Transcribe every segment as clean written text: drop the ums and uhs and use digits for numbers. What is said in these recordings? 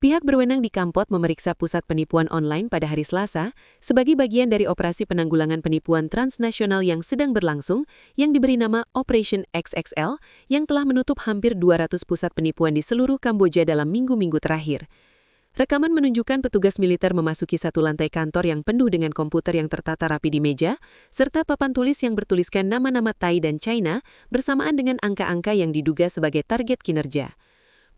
Pihak berwenang di Kampot memeriksa pusat penipuan online pada hari Selasa sebagai bagian dari operasi penanggulangan penipuan transnasional yang sedang berlangsung yang diberi nama Operation XXL yang telah menutup hampir 200 pusat penipuan di seluruh Kamboja dalam minggu-minggu terakhir. Rekaman menunjukkan petugas militer memasuki satu lantai kantor yang penuh dengan komputer yang tertata rapi di meja, serta papan tulis yang bertuliskan nama-nama Thai dan China bersamaan dengan angka-angka yang diduga sebagai target kinerja.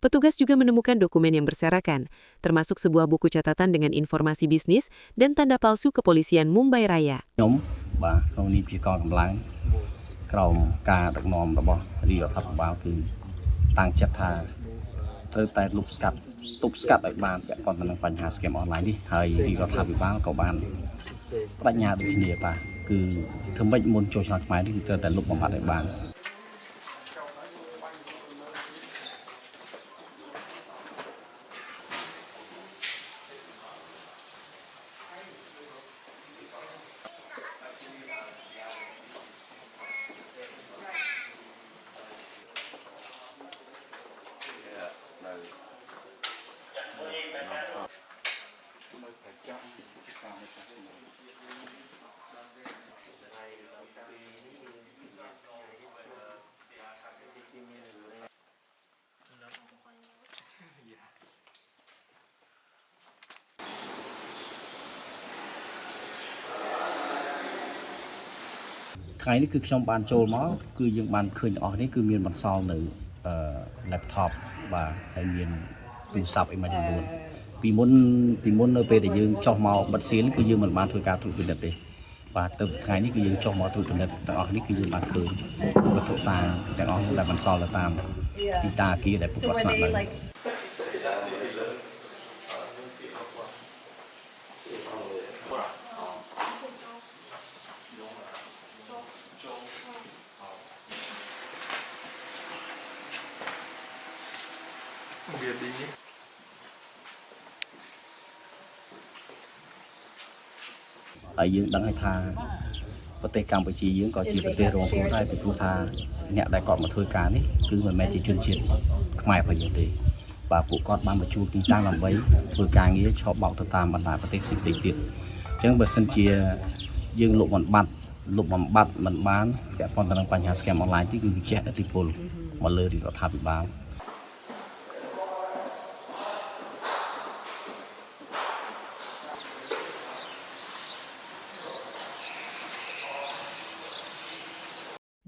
Petugas juga menemukan dokumen yang berserakan, termasuk sebuah buku catatan dengan informasi bisnis dan tanda palsu kepolisian Mumbai Raya. ខ្ញុំបាទក្នុងនាមជាកងកម្លាំងក្រមការដឹកនាំរបស់រាជរដ្ឋាភិបាលគឺតាំងចិត្តថាត្រូវតែលុបស្កាត់ទប់ស្កាត់ឲ្យបានពាក់ព័ន្ធទៅនឹងបញ្ហា scam online នេះហើយរាជរដ្ឋាភិបាលក៏បានបដិញ្ញាដូចគ្នាបាទគឺធ្វើម៉េចមុនចូលឆ្នាំខ្មែរនេះគឺត្រូវតែលុបបំផាត់ឲ្យបាន ថ្ងៃនេះគឺខ្ញុំបានចូលមកគឺយើងបានឃើញអស់នេះគឺមានបន្សល់នៅ laptop បាទហើយមានទូរស័ព្ទអីមួយចំនួនពីមុននៅពេលដែលយើងចុះមកបិទសៀនគឺយើងមិនបានធ្វើការត្រួតពិនិត្យទេបាទទៅថ្ងៃនេះគឺយើងចុះមកត្រួតពិនិត្យទាំងអស់នេះគឺយើងបានឃើញវត្ថុតាទាំងអស់ដែលបន្សល់ទៅតាមទីតាអគារដែលពួកគាត់ស្នាក់នៅ ហើយយើងដឹងហើយថាប្រទេសកម្ពុជាយើងក៏ជាប្រទេសរងគ្រោះដែរពីព្រោះថាអ្នកដែលគាត់មកធ្វើការនេះគឺមិនមែនជាជនជាតិខ្មែររបស់យើងទេបាទពួកគាត់បានមកជួលទីតាំងដើម្បីធ្វើការងារឆបបោកទៅតាមបណ្ដាប្រទេសផ្សេងៗទៀតអញ្ចឹងបើសិនជាយើងលុបបំបត្តិមិនបានពាក់ព័ន្ធទៅនឹងបញ្ហា scam online ទីគឺវាជះឥទ្ធិពលមកលើរដ្ឋាភិបាល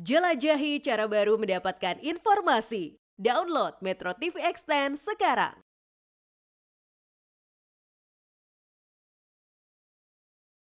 Jelajahi cara baru mendapatkan informasi. Download Metro TV Extend sekarang.